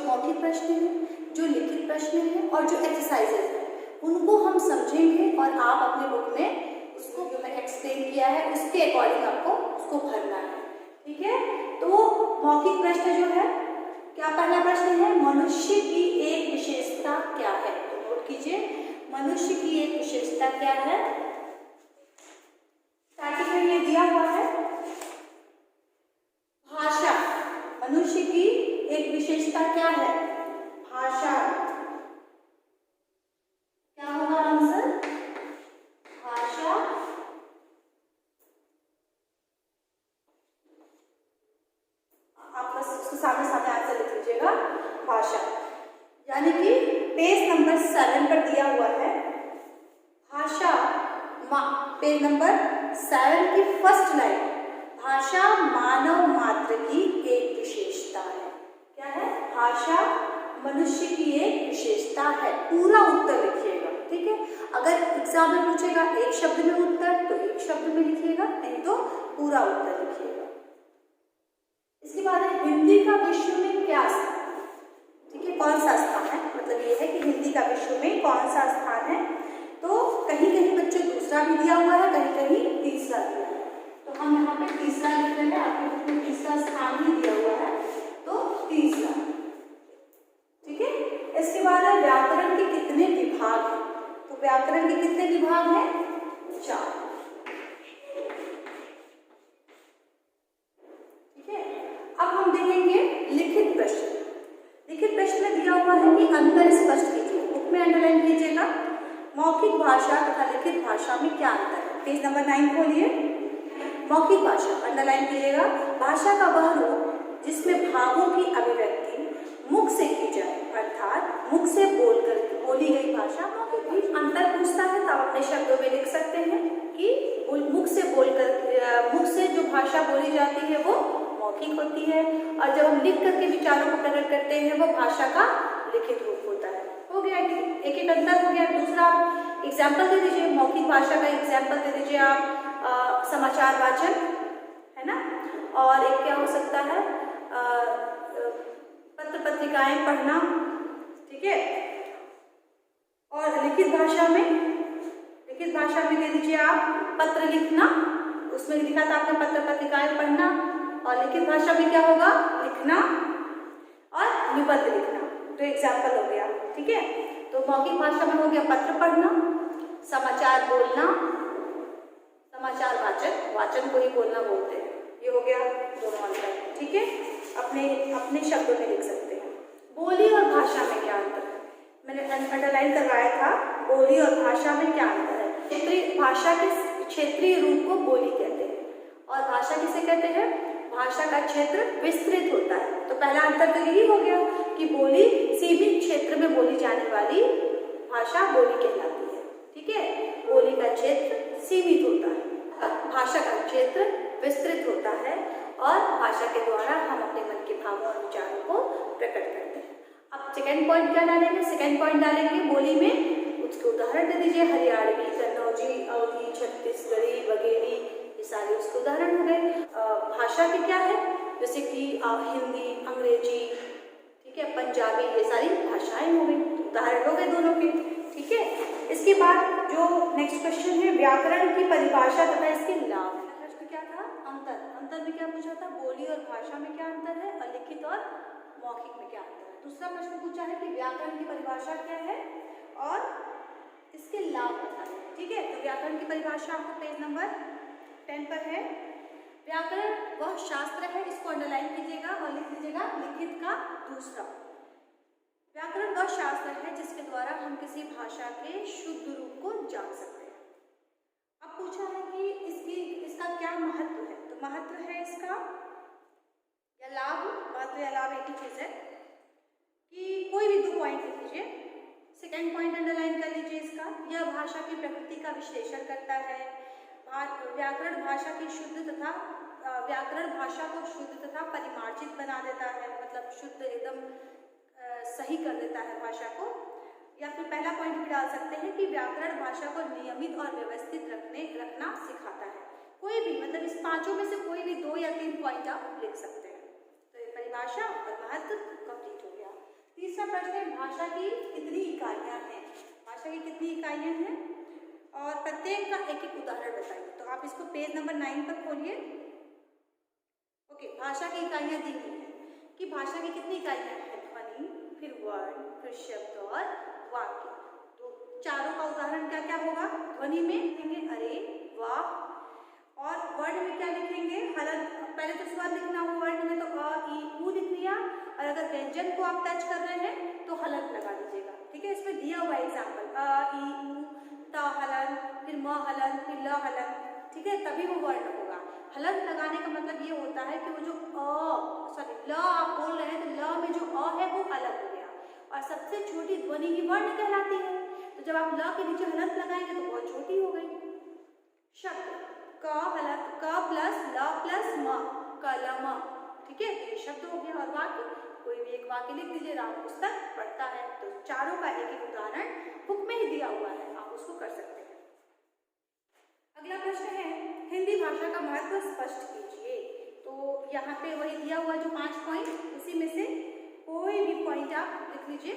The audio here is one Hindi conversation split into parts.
मौखिक प्रश्न हैं, जो लिखित प्रश्न हैं और जो एक्सरसाइजेज हैं उनको हम समझेंगे और आप अपने बुक में उसको जो मैं एक्सप्लेन किया है उसके अकॉर्डिंग आपको उसको भरना है। ठीक है, तो मौखिक प्रश्न जो है, क्या पहला प्रश्न है, मनुष्य की एक विशेषता क्या है? तो नोट कीजिए, मनुष्य की एक विशेषता क्या है? स्टार्टिंग में ये दिया हुआ है भाषा। मनुष्य की एक विशेषता क्या है? भाषा। क्या होगा आंसर? भाषा। आप बस उसके सामने सामने आंसर लिख लीजिएगा, भाषा। यानी कि पेज नंबर 7 पर दिया हुआ है भाषा। पेज नंबर 7 की फर्स्ट लाइन, भाषा मानव मात्र की एक विशेषता है। क्या है? भाषा मनुष्य की एक विशेषता है। पूरा उत्तर लिखिएगा। ठीक है, अगर एग्जाम में पूछेगा एक शब्द में उत्तर तो एक शब्द में लिखिएगा, नहीं तो पूरा उत्तर लिखिएगा। इसके बाद है हिंदी का विश्व में क्या स्थान? ठीक है, कौन सा स्थान है, मतलब ये है कि हिंदी का विश्व में कौन सा स्थान है। तो कहीं कहीं बच्चों दूसरा भी दिया हुआ है, कहीं कहीं तीसरा दिया है, तो हम यहाँ पे तीसरा लिख रहे हैं। आपके बुक में तीसरा स्थान ही दिया हुआ है, तो तीसरा। ठीक है, इसके बाद है व्याकरण के कितने विभाग हैं? तो व्याकरण के कितने विभाग हैं? 4। ठीक है, अब हम देखेंगे लिखित प्रश्न। लिखित प्रश्न में दिया हुआ है कि अंतर स्पष्ट कीजिए। बुक में अंडरलाइन कीजिएगा, मौखिक भाषा तथा लिखित भाषा में क्या अंतर है? पेज नंबर 9 खोलिए। मौखिक भाषा अंडरलाइन कीजिएगा, भाषा का वह रूप जिसमें भावों की अभिव्यक्ति मुख से की जाए, अर्थात मुख से बोलकर बोली गई भाषा मौखिक भाषा। अंतर पूछता है तो आप अपने शब्दों में लिख सकते हैं कि मुख से बोलकर, मुख से जो भाषा बोली जाती है वो मौखिक होती है, और जब हम लिख करके विचारों को प्रकट करते हैं वो भाषा का लिखित रूप होता है। हो गया, एक एक अंतर हो गया। दूसरा एग्जाम्पल दे दीजिए, मौखिक भाषा का एग्जाम्पल दे दीजिए आप, समाचार वाचन है ना, और एक क्या हो सकता है, पत्र पत्रिकाएं पढ़ना। ठीक है, और लिखित भाषा में दे दीजिए आप पत्र लिखना, उसमें लिखा था आपने पत्र पत्रिकाएं पढ़ना, और लिखित भाषा में क्या होगा? लिखना और निबंध लिखना। तो एग्जाम्पल हो गया। ठीक है, तो मौखिक भाषा में हो गया पत्र पढ़ना, समाचार बोलना, समाचार वाचन को ही बोलना बोलते हैं। ये हो गया दोनों अंतर। ठीक है, अपने शब्दों में लिख सकते हैं। बोली और भाषा में क्या अंतर है? मैंने अंडरलाइन करवाया था, बोली और भाषा में क्या अंतर है। क्षेत्रीय भाषा के क्षेत्रीय रूप को बोली कहते हैं, और भाषा किसे कहते हैं? भाषा का क्षेत्र विस्तृत होता है। तो पहला अंतर तो यही हो गया कि बोली सीमित क्षेत्र में बोली जाने वाली भाषा बोली कहलाती है। ठीक है, बोली का क्षेत्र सीमित होता है, भाषा का क्षेत्र विस्तृत होता है, और भाषा के द्वारा हम अपने मन के भावों और विचारों को प्रकट करते हैं। अब सेकंड पॉइंट क्या डालेंगे? सेकंड पॉइंट डालेंगे बोली में उसके उदाहरण दे दीजिए, हरियाणवी, कन्नौजी, अवधी, छत्तीसगढ़ी वगैरह, ये सारे उसके उदाहरण हो गए। भाषा के क्या है? जैसे कि हिंदी, अंग्रेजी, ठीक है, पंजाबी, ये सारी भाषाएं हो गई, उदाहरण हो गए दोनों के। ठीक है, इसके बाद जो नेक्स्ट क्वेश्चन है, व्याकरण की परिभाषा तथा इसके लाभ। प्रश्न क्या था? अंतर में क्या पूछा था? बोली और भाषा में क्या अंतर है, और लिखित और मौखिक में क्या अंतर है। दूसरा प्रश्न पूछा है कि व्याकरण की परिभाषा क्या है और इसके लाभ बताएं। ठीक है, तो व्याकरण की परिभाषा आपको पेज नंबर 10 पर है। व्याकरण वह शास्त्र है, इसको अंडरलाइन कीजिएगा और लिख लीजिएगा लिखित का दूसरा। व्याकरण वह शास्त्र है जिसके द्वारा हम किसी भाषा के शुद्ध रूप को जान सकते हैं। अब पूछा है कि इसका क्या महत्व है, तो महत्व है इसका या लाभ, महत्व या लाभ एक ही चीज है कि कोई भी 2 पॉइंट लिख लीजिए। सेकेंड पॉइंट अंडरलाइन कर लीजिए इसका, यह भाषा की प्रकृति का विश्लेषण करता है। व्याकरण भाषा की व्याकरण भाषा को शुद्ध तथा परिमार्जित बना देता है, मतलब शुद्ध एकदम सही कर देता है भाषा को। या फिर पहला पॉइंट भी डाल सकते हैं कि व्याकरण भाषा को नियमित और व्यवस्थित रखना सिखाता है। कोई भी, मतलब इस पांचों में से कोई भी 2 या 3 पॉइंट आप लिख सकते हैं। तो ये परिभाषा और महत्व कंप्लीट हो गया। भाषा की कितनी इकाइयाँ हैं, भाषा की कितनी इकाइयाँ हैं, और प्रत्येक का एक एक उदाहरण बताइए। तो आप इसको पेज नंबर 9 पर खोलिए। ओके, भाषा की इकाइयाँ दी गई हैं कि भाषा की कितनी इकाइयाँ हैं, ध्वनि, फिर वर्ण, फिर शब्द और वाक्य। तो चारों का उदाहरण क्या क्या होगा, ध्वनि में लिखेंगे अरे, वाह, और वर्ण में क्या लिखेंगे, हलंत। पहले तो स्वर लिखना हो वर्ण में, तो अ, ई, ऊ लिख लिया, और अगर व्यंजन को आप टच कर रहे हैं तो हलंत लगा दीजिएगा। ठीक है, इसमें दिया हुआ एग्जाम्पल अ, ई, ऊ, त हलंत, फिर म हलंत, फिर ल हलंत। ठीक है, तभी वो वर्ण होगा। हलंत लगाने का मतलब ये होता है कि वो जो ल आप बोल रहे हैं, तो ल में जो अ है वो अलग हो गया, और सबसे छोटी ध्वनि ही वर्ण कहलाती है। तो जब आप ल के नीचे हलंत लगाएंगे तो बहुत छोटी हो गई। शब्द क हलंत, क प्लस ल प्लस म, कलम। ठीक है, ये शब्द हो गया। और वाक्य, कोई भी एक वाक्य लिख दीजिए, राम पुस्तक पढ़ता है। तो चारों का एक एक उदाहरण बुक में ही दिया हुआ है, आप उसको कर सकते हैं। अगला प्रश्न है, हिंदी भाषा का महत्व स्पष्ट कीजिए। तो यहाँ पे वही दिया हुआ जो 5 पॉइंट, उसी में से कोई भी पॉइंट आप लिख लीजिए।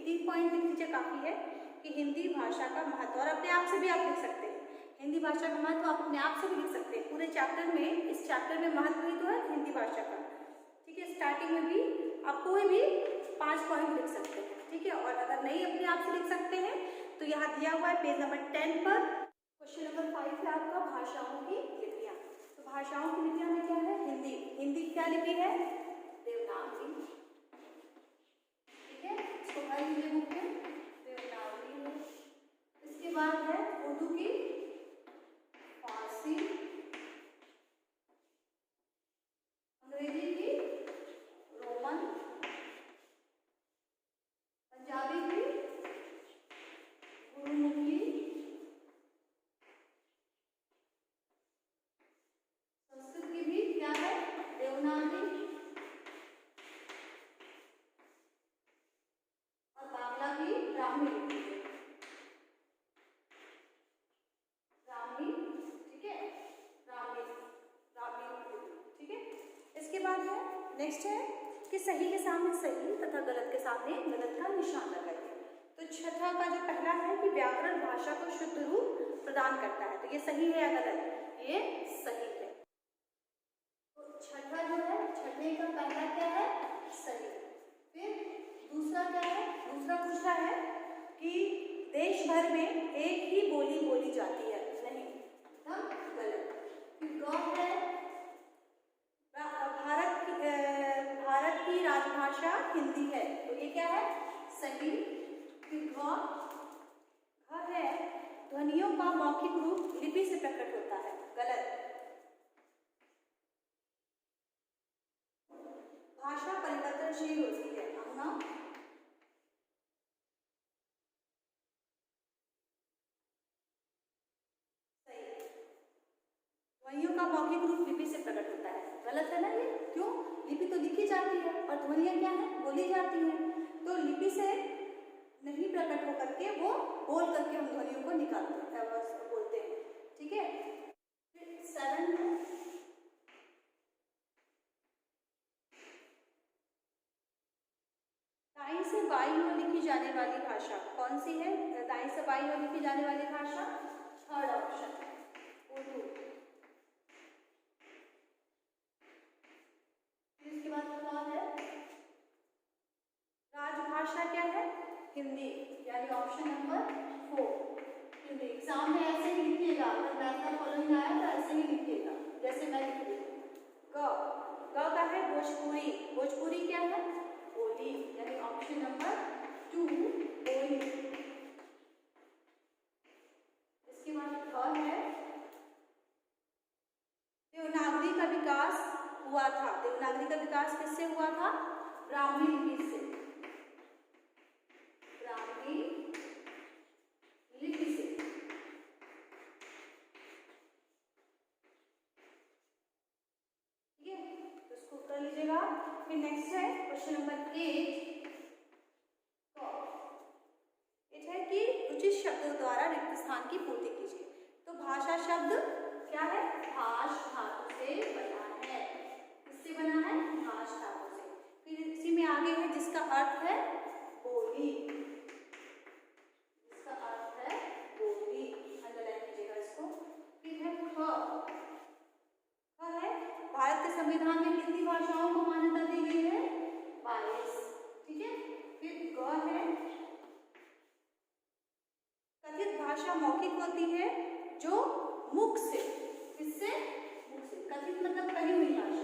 3 पॉइंट लिख लीजिए, काफी है कि हिंदी भाषा का महत्व। और अपने आप से भी आप लिख सकते हैं हिंदी भाषा का महत्व, आप अपने आप से भी लिख सकते हैं। पूरे चैप्टर में, इस चैप्टर में महत्व ही तो है हिंदी भाषा का। ठीक है, स्टार्टिंग में भी आप कोई भी 5 पॉइंट लिख सकते हैं। ठीक है, और अगर नहीं अपने आप से लिख सकते हैं तो यहाँ दिया हुआ है पेज नंबर 10 पर। क्वेश्चन नंबर 5 है आपका भाषाओं की लिपियाँ। तो भाषाओं की लिपियाँ में क्या है, हिंदी। हिंदी क्या लिपि है, देवनागरी। ठीक है, इसको पढ़ लीजिए बुक में, देवनागरी है। इसके बाद है उर्दू की फारसी, अंग्रेजी की रोमन, पंजाबी की गुरुमुखी, संस्कृत की भी क्या है, देवनागरी, और बांग्ला की ब्राह्मी लिपि। ब्राह्मी, ठीक है, ब्राह्मी लिपि। ठीक है, इसके बाद है, नेक्स्ट है कि सही के सामने सही तथा गलत के सामने गलत का निशान लगाइए। तो छठा का जो पहला है कि व्याकरण भाषा को शुद्ध रूप प्रदान करता है, तो ये सही है या गलत, ये सही है। तो छठा जो है, छठे का पहला क्या है, सही। फिर दूसरा क्या है, दूसरा पूछ रहा है कि देश भर में एक ही बोली बोली जाती है, नहीं, एकदम गलत। फिर गौ है, भारत की राजभाषा हिंदी है, तो ये क्या है, सही। फिर घ है, ध्वनियों का मौखिक रूप लिपि से प्रकट होता है, गलत। भाषा परिवर्तनशील होती है, अंगना, सही। ध्वनियों का मौखिक रूप लिपि से प्रकट होता है, गलत है ना ये, क्यों, लिपि तो लिखी जाती है और ध्वनियाँ क्या है, बोली जाती हैं। तो लिपि से नहीं प्रकट होकर के वो बोल करके हम ध्वनियों को निकालते हैं, बोलते हैं। ठीक है, फिर 7 है, दाईं से बाईं ओर लिखी जाने वाली भाषा कौन सी है, दाईं से बाईं ओर लिखी जाने वाली भाषा, थर्ड ऑप्शन उर्दू। इसके बाद क्या है, राजभाषा क्या है, हिंदी, यानी ऑप्शन नंबर 4 हिंदी। एग्जाम में ऐसे ही लिखिएगा, अगर वैसा फॉलोइंग आया तो ऐसे ही लिखिएगा जैसे मैं लिख रही हूँ। ग का है भोजपुरी, भोजपुरी क्या है, बोली, यानी ऑप्शन नंबर 2 बोली। इसके बाद ख है, देवनागरी का विकास हुआ था। देवनागरी का विकास किससे हुआ था, ब्राह्मी लिपि से, ब्राह्मी लिपि से। ठीक है, तो इसको कर लीजिएगा। फिर नेक्स्ट है क्वेश्चन नंबर 8 है कि उचित शब्दों द्वारा रिक्त स्थान की पूर्ति कीजिए। तो भाषा शब्द क्या है, भाष धातु से बना है, किससे बना है, भाष धातु से। फिर इसी में आगे है जिसका अर्थ है बोली, होती है? जो मुख से, किससे? मुख से। कथित मतलब कही हुई भाषा,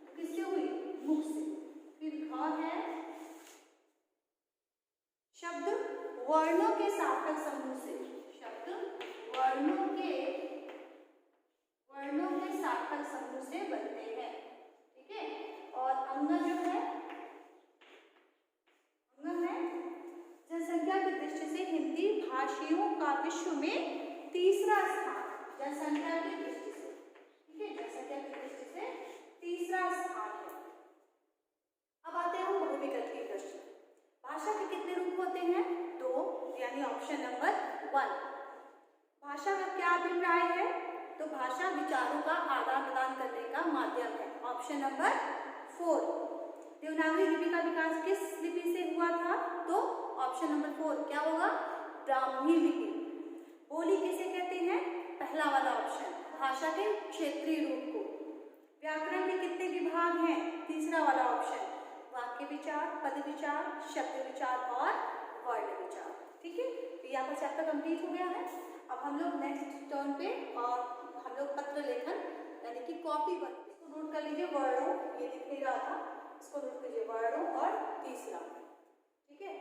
तो किससे हुई? मुख से। फिर घ है शब्द वर्णों के सार्थक समूह से, शब्द वर्णों के सार्थक समूह से बनते हैं, ठीक है। और अंग जो है, अंग है जनसंख्या की दृष्टि से हिंदी भाषियों का विश्व में तीसरा स्थान, जनसंख्या की दृष्टि से, ठीक है, जनसंख्या की दृष्टि से तीसरा स्थान है। अब आते हैं हम बहुविकल्पीय प्रश्न। भाषा के कितने रूप होते हैं? 2, यानी ऑप्शन नंबर 1। भाषा का क्या अभिप्राय है? तो भाषा विचारों का आदान प्रदान करने का माध्यम है, ऑप्शन नंबर 4। देवनागरी लिपि का विकास किस लिपि से हुआ था? तो ऑप्शन नंबर 4 क्या होगा? ब्राह्मी लिपि। बोली किसे कहते हैं? पहला वाला ऑप्शन, भाषा के क्षेत्रीय रूप को। व्याकरण के कितने विभाग हैं? तीसरा वाला ऑप्शन, वाक्य विचार, पद विचार, शब्द विचार और वर्ण विचार, ठीक है। तो यहाँ पर चैप्टर कंप्लीट हो गया है। अब हम लोग नेक्स्ट टर्न पे और हम लोग पत्र लेखन यानी कि कॉपी पर, इसको नोट कर लीजिए, वर्णों, ये दिख नहीं रहा था, इसको नोट कीजिए, वर्णों और तीसरा, ठीक है।